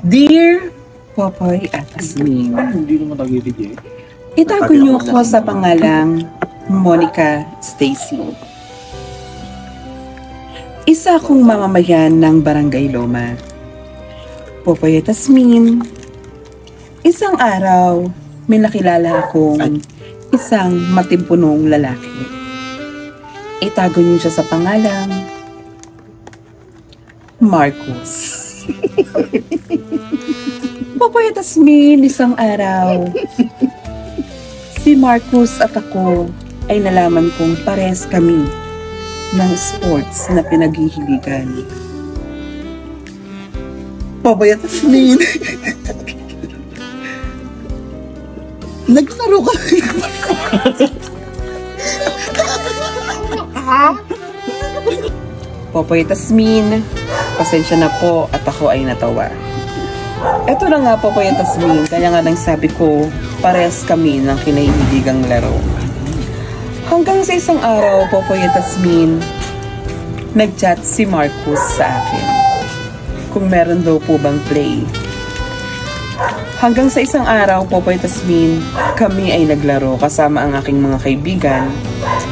Dear Popoy at Asmin, Hindi naman tagilid eh. itago niyo ko sa pangalang Monica Stacy. Isa akong mamamayan ng Barangay Loma. Popoy at Asmin, isang araw may nakilala akong isang matimpunong lalaki. Itago niyo siya sa pangalang Marcos. Popoy at Asmin, isang araw, si Marcos at ako ay nalaman kong pares kami ng sports na pinaghihiligan. Popoy at Asmin. Naglaro kami. Popoy at Asmin, pasensya na po at ako ay natawa. Eto na nga Popoy at Asmin, kaya nga nang sabi ko, parehas kami ng kinahihiligang laro. Hanggang sa isang araw, Popoy at Asmin, nag-chat si Marcos sa akin kung meron daw po bang play. Hanggang sa isang araw, Popoy at Asmin, kami ay naglaro kasama ang aking mga kaibigan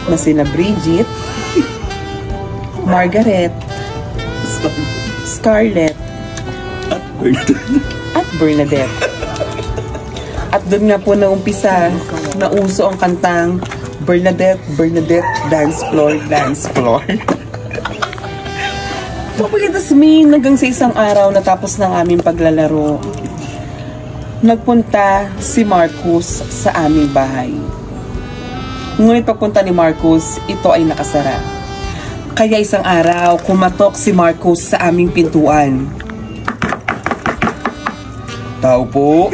na sina Bridget, Margaret, Scarlett, at Bernadette. At doon nga po naumpisa na uso ang kantang Bernadette, Bernadette, Dance Floor, Dance Floor. Popoy at Asmin, hanggang sa isang araw natapos ng aming paglalaro, nagpunta si Marcos sa aming bahay. Ngunit pagpunta ni Marcos, ito ay nakasara. Kaya isang araw, kumatok si Marcos sa aming pintuan. Tao po.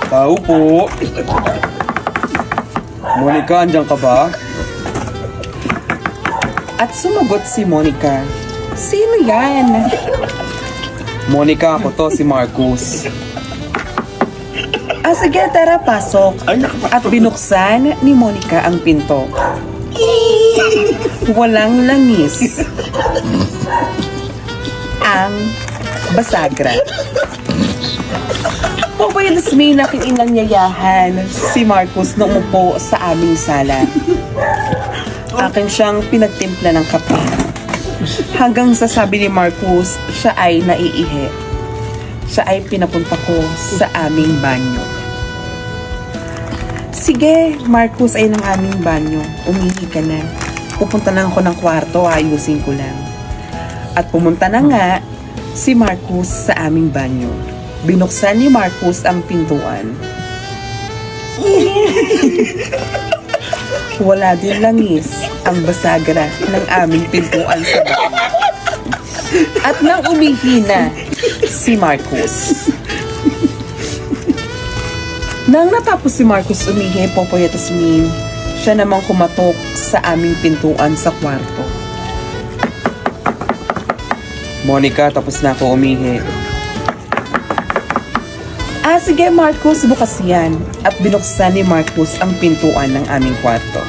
Tao po. Monica, andyan ka ba? At sumagot si Monica. Sino yan? Monica, ako to, si Marcos. Sige, tara, pasok. At binuksan ni Monica ang pinto. Walang langis ang basagra. Popoy at Asmin, aking inanyayahan si Marcos na umupo sa aming sala. Akin siyang pinagtimpla ng kape. Hanggang sa sabi ni Marcos, siya ay naiihi. Siya ay pinapunta ko sa aming banyo. Sige, Marcos ay ng aming banyo. Umihi ka na. Pupunta na ako ng kwarto, ayusin ko lang. At pumunta na nga si Marcos sa aming banyo. Binuksan ni Marcos ang pintuan. Wala din langis ang basagra ng aming pintuan sa banyo. At nang umihi na si Marcos. Nang natapos si Marcos umihi, Popoy at Asmin, siya namang kumatok sa aming pintuan sa kwarto. Monica, tapos na ako umihi. Sige Marcos, bukas yan. At binuksan ni Marcos ang pintuan ng aming kwarto.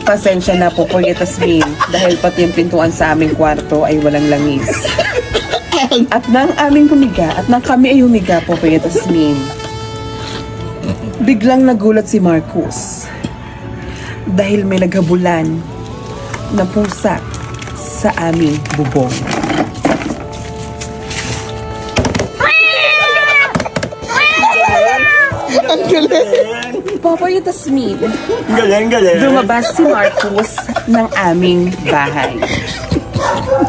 Pasensya na Popoy at Asmin, dahil pati yung pintuan sa aming kwarto ay walang langis. At nang aming humiga, at nang kami ay humiga, Popoy at Asmin, biglang nagulat si Marcos dahil may naghabulan na pusa sa aming bubong. Ang galing! Popoy at Asmin, Galing, galing! lumabas si Marcos ng aming bahay.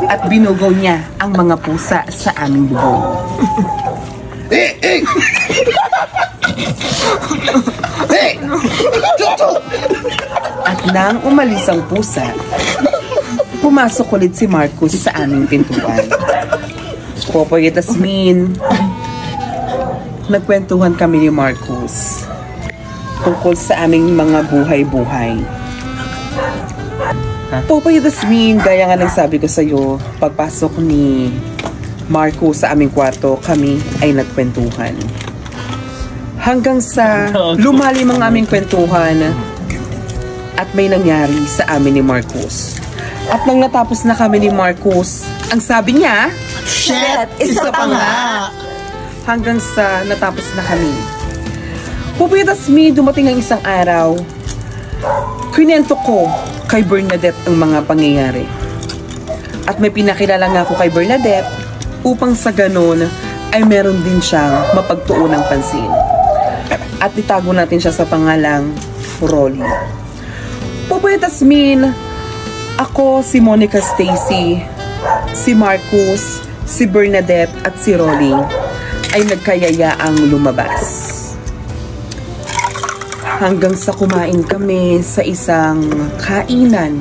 At binugaw niya ang mga pusa sa aming bubong. At nang umalis ang pusa, pumasok ulit si Marcos sa aming pintuan. Popoy at Asmin, nagkwentuhan kami ni Marcos tungkol sa aming mga buhay-buhay. Popoy at Asmin, gaya nga ng sabi ko sa'yo, pagpasok ni Marcos sa aming kwarto, kami ay nagkwentuhan. Hanggang sa lumalim ang aming kwentuhan at may nangyari sa amin ni Marcos. At nang natapos na kami ni Marcus, ang sabi niya, Shit! isa pa nga. Hanggang sa natapos na kami. Pupitas me, dumating ang isang araw. Kwinento ko kay Bernadette ang mga pangyayari. At may pinakilala nga ako kay Bernadette upang sa ganun ay meron din siyang mapagtuunang pansin. At itago natin siya sa pangalang Rolly. Pupitas me, ako si Monica Stacy, si Marcus, si Bernadette at si Rolly ay nagkayayaang lumabas. Hanggang sa kumain kami sa isang kainan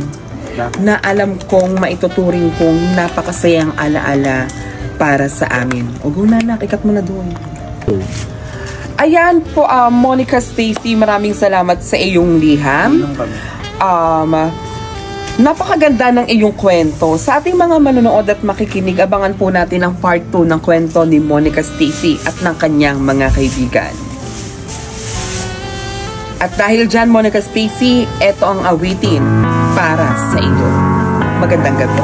na alam kong maituturing kong napakasayang alaala para sa amin. O gunanak, ikat mo na doon. Ayan po, Monica Stacy, maraming salamat sa iyong liham. Napakaganda ng iyong kwento. Sa ating mga manonood at makikinig, abangan po natin ang part 2 ng kwento ni Monica Stacy at ng kanyang mga kaibigan. At dahil dyan, Monica Stacy, eto ang awitin para sa iyo. Magandang gabi.